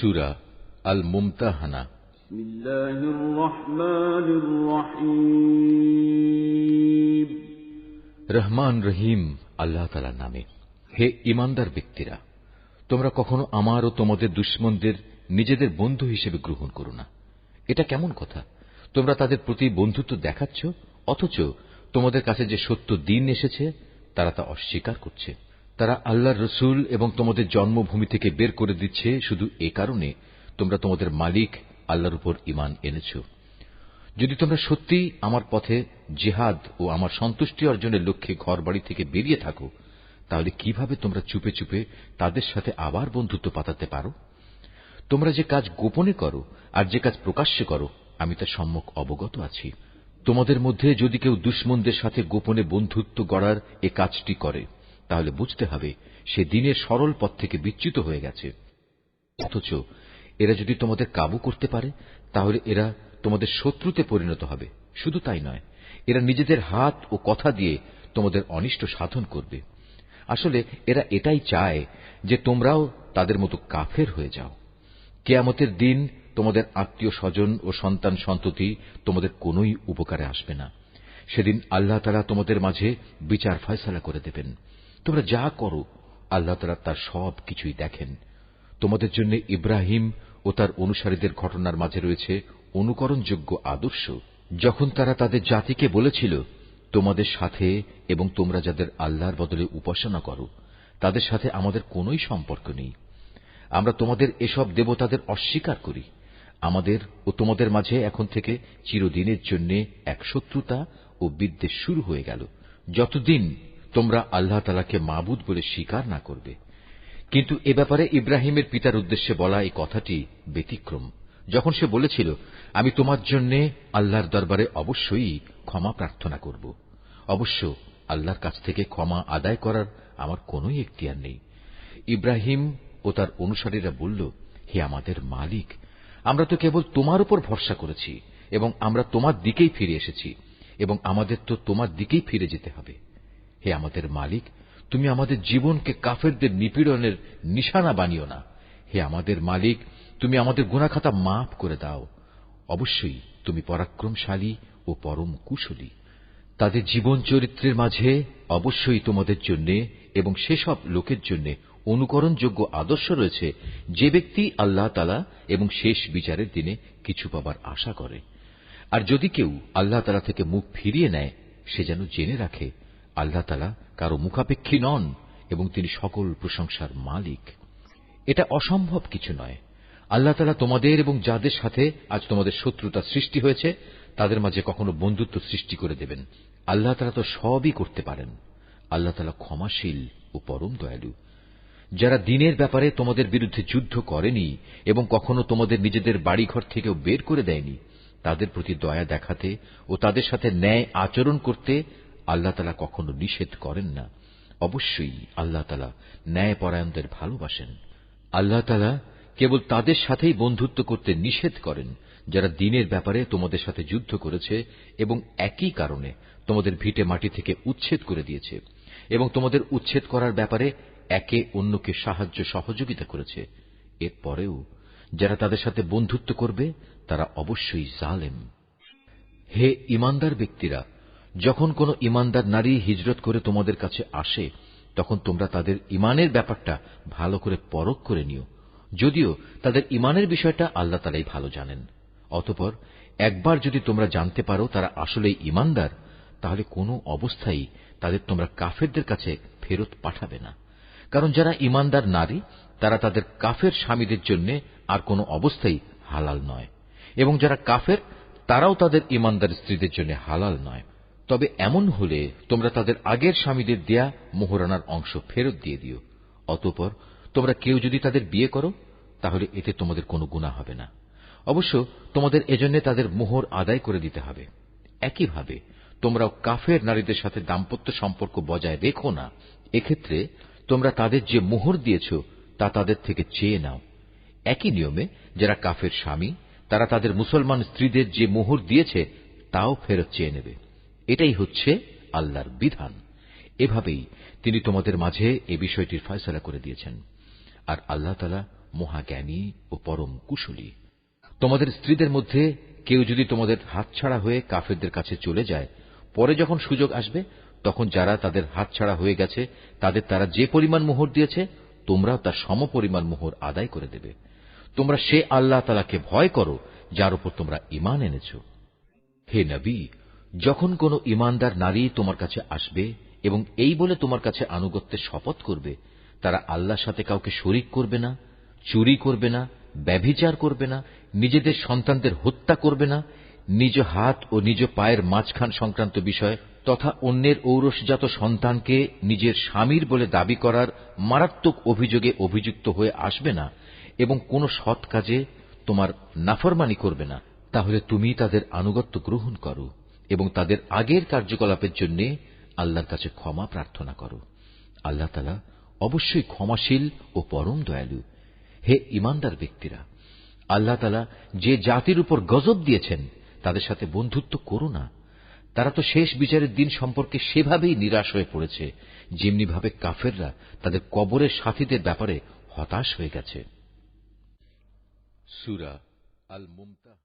সূরা আল মুমতাহানা। বিসমিল্লাহির রহমানির রহিম। রহমান রহিম আল্লাহ তাআলার নামে। হে ঈমানদার ব্যক্তিরা, তোমরা কখনো আমার ও তোমাদের দুশমনদের নিজেদের বন্ধু হিসেবে গ্রহণ করো না। এটা কেমন কথা? তোমরা তাদের প্রতি বন্ধুত্ব দেখাচ্ছ, অথচ তোমাদের কাছে যে সত্য দ্বীন এসেছে তারা তা অস্বীকার করছে। তারা আল্লাহর রসুল এবং তোমাদের জন্মভূমি থেকে বের করে দিচ্ছে শুধু এ কারণে তোমরা তোমাদের মালিক আল্লাহর উপর ঈমান এনেছ। যদি তোমরা সত্যিই আমার পথে জিহাদ ও আমার সন্তুষ্টি অর্জনের লক্ষ্যে ঘরবাড়ি থেকে বেরিয়ে থাকো, তাহলে কিভাবে তোমরা চুপে চুপে তাদের সাথে আবার বন্ধুত্ব পাতাতে পারো? তোমরা যে কাজ গোপনে করো আর যে কাজ প্রকাশ্যে করো, আমি তা সম্যক অবগত আছি। তোমাদের মধ্যে যদি কেউ দুশমনদের সাথে গোপনে বন্ধুত্ব গড়ার এ কাজটি করে, তাহলে বুঝতে হবে সে দ্বীনের সরল পথ থেকে বিচ্যুত হয়ে গেছে। অথচ এরা যদি তোমাদের কাবু করতে পারে, তাহলে এরা তোমাদের শত্রুতে পরিণত হবে। শুধু তাই নয়, এরা নিজেদের হাত ও কথা দিয়ে তোমাদের অনিষ্ট সাধন করবে। আসলে এরা এটাই চায় যে তোমরাও তাদের মতো কাফের হয়ে যাও। কিয়ামতের দিন তোমাদের আত্মীয় স্বজন ও সন্তান সন্ততি তোমাদের কোনোই উপকারে আসবে না। সেদিন আল্লাহ তাআলা তোমাদের মাঝে বিচার ফয়সালা করে দেবেন। তোমরা যা করো আল্লাহ তাআলা তার সব কিছুই দেখেন। তোমাদের জন্য ইব্রাহিম ও তার অনুসারীদের ঘটনার মাঝে রয়েছে অনুকরণযোগ্য আদর্শ। যখন তারা তাদের জাতিকে বলেছিল, তোমাদের সাথে এবং তোমরা যাদের আল্লাহর বদলে উপাসনা করো তাদের সাথে আমাদের কোনোই সম্পর্ক নেই। আমরা তোমাদের এসব দেবতাদের অস্বীকার করি। আমাদের ও তোমাদের মাঝে এখন থেকে চিরদিনের জন্য এক শত্রুতা ও বিদ্বেষ শুরু হয়ে গেল, যতদিন তোমরা আল্লাহ তাআলাকে মাবুদ বলে স্বীকার না করবে। কিন্তু এ ব্যাপারে ইব্রাহিমের পিতার উদ্দেশ্যে বলা এই কথাটি ব্যতিক্রম। যখন সে বলেছিল, আমি তোমার জন্য আল্লাহর দরবারে অবশ্যই ক্ষমা প্রার্থনা করব। অবশ্য আল্লাহর কাছ থেকে ক্ষমা আদায় করার আমার কোনোই এখতিয়ার নেই। ইব্রাহিম ও তার অনুসারীরা বলল, হে আমাদের মালিক, আমরা তো কেবল তোমার উপর ভরসা করেছি এবং আমরা তোমার দিকেই ফিরে এসেছি এবং আমাদের তো তোমার দিকেই ফিরে যেতে হবে। হে আমাদের মালিক, তুমি আমাদের জীবনকে কাফেরদের নিপীড়নের নিশানা বানিও না। হে আমাদের মালিক, তুমি আমাদের গুনাহখাতা মাফ করে দাও। অবশ্যই তুমি পরাক্রমশালী ও পরম কুশলী। তাদের জীবন চরিত্রের মাঝে অবশ্যই তোমাদের জন্য এবং সেসব লোকের জন্য অনুকরণযোগ্য আদর্শ রয়েছে যে ব্যক্তি আল্লাহ তাআলা এবং শেষ বিচারের দিনে কিছু পাবার আশা করে। আর যদি কেউ আল্লাহ তাআলা থেকে মুখ ফিরিয়ে নেয়, সে যেন জেনে রাখে আল্লাহ তাআলা কারো মুখাপেক্ষী নন এবং তিনি সকল প্রশংসার মালিক। এটা অসম্ভব কিছু নয়। আল্লাহ তাআলা তোমাদের এবং যাদের সাথে আজ তোমাদের শত্রুতা সৃষ্টি হয়েছে তাদের মাঝে কখনো বন্ধুত্ব সৃষ্টি করে দেবেন। আল্লাহ তাআলা তো সবই করতে পারেন। আল্লাহ তাআলা ক্ষমাশীল ও পরম দয়ালু। যারা দ্বীনের ব্যাপারে তোমাদের বিরুদ্ধে যুদ্ধ করেনি এবং কখনো তোমাদের নিজেদের বাড়িঘর থেকেও বের করে দেয়নি, তাদের প্রতি দয়া দেখাতে ও তাদের সাথে ন্যায় আচরণ করতে আল্লাহ তাআলা কখনো নিষেধ করেন না। অবশ্যই আল্লাহ তাআলা ন্যায়পরায়ণদের ভালোবাসেন। আল্লাহ তাআলা কেবল তাদের সাথেই বন্ধুত্ব করতে নিষেধ করেন যারা দ্বীনের ব্যাপারে তোমাদের সাথে যুদ্ধ করেছে এবং একই কারণে তোমাদের ভিটে মাটি থেকে উচ্ছেদ করে দিয়েছে এবং তোমাদের উচ্ছেদ করার ব্যাপারে একে অন্যকে সাহায্য সহযোগিতা করেছে। এরপরেও যারা তাদের সাথে বন্ধুত্ব করবে তারা অবশ্যই জালেম। হে ঈমানদার ব্যক্তিরা, যখন কোন ঈমানদার নারী হিজরত করে তোমাদের কাছে আসে, তখন তোমরা তাদের ঈমানের ব্যাপারটা ভালো করে পরখ করে নিও, যদিও তাদের ঈমানের বিষয়টা আল্লাহ তাআলাই ভালো জানেন। অতঃপর একবার যদি তোমরা জানতে পারো তারা আসলেই ঈমানদার, তাহলে কোনো অবস্থায় তাদের তোমরা কাফেরদের কাছে ফেরত পাঠাবে না। কারণ যারা ঈমানদার নারী তারা তাদের কাফের স্বামীদের জন্য আর কোনো অবস্থায় হালাল নয়, এবং যারা কাফের তারাও তাদের ঈমানদার স্ত্রীদের জন্য হালাল নয়। তবে এমন হলে তোমরা তাদের আগের স্বামীদের দেয়া মোহরানার অংশ ফেরত দিয়ে দিও। অতঃপর তোমরা কেউ যদি তাদের বিয়ে করো, তাহলে এতে তোমাদের কোনো গুনাহ হবে না। অবশ্য তোমাদের এজন্য তাদের মোহর আদায় করে দিতে হবে। একইভাবে তোমরাও কাফের নারীদের সাথে দাম্পত্য সম্পর্ক বজায় রেখো না। এক্ষেত্রে তোমরা তাদের যে মোহর দিয়েছ তা তাদের থেকে চেয়ে নাও। একই নিয়মে যারা কাফের স্বামী তারা তাদের মুসলমান স্ত্রীদের যে মোহর দিয়েছে তাও ফেরত চেয়ে নেবে। এটাই হচ্ছে আল্লাহর বিধান। এভাবেই তিনি তোমাদের মাঝে এ বিষয়টির ফয়সালা করে দিয়েছেন। আর আল্লাহ তাআলা মহাজ্ঞানী ও পরম কুশলী। তোমাদের স্ত্রীদের মধ্যে কেউ যদি তোমাদের হাতছাড়া হয়ে কাফেরদের কাছে চলে যায়, পরে যখন সুযোগ আসবে তখন যারা তাদের হাতছাড়া হয়ে গেছে তাদের তারা যে পরিমাণ মোহর দিয়েছে তোমরাও তার সমপরিমাণ মোহর আদায় করে দেবে। তোমরা সে আল্লাহ তাআলাকে ভয় করো যার উপর তোমরা ঈমান এনেছ। হে নবী, যখন কোন ঈমানদার নারী তোমার কাছে আসবে এবং এই বলে তোমার কাছে আনুগত্যের শপথ করবে তারা আল্লাহর সাথে কাউকে শরীক করবে না, চুরি করবে না, ব্যভিচার করবে না, নিজেদের সন্তানদের হত্যা করবে না, নিজ হাত ও নিজ পায়ের মাঝখান সংক্রান্ত বিষয় তথা অন্যের ঔরসজাত সন্তানকে নিজের স্বামীর বলে দাবি করার মারাত্মক অভিযোগে অভিযুক্ত হয়ে আসবে না এবং কোন সৎ কাজে তোমার নাফরমানি করবে না, তাহলে তুমি তাদের আনুগত্য গ্রহণ করো এবং তাদের আগের কার্যকলাপের জন্য আল্লাহর কাছে ক্ষমা প্রার্থনা করো। আল্লাহ তাআলা অবশ্যই ক্ষমাশীল ও পরম দয়ালু। হে ঈমানদার ব্যক্তিরা, আল্লাহ তাআলা যে জাতির উপর গজব দিয়েছেন তাদের সাথে বন্ধুত্ব করো না। তারা তো শেষ বিচারের দিন সম্পর্কে সেভাবেই নিরাশ হয়ে পড়েছে যেমনিভাবে কাফেররা তাদের কবরের সাথীদের ব্যাপারে হতাশ হয়ে গেছে। সূরা আল মুমতাহিনা।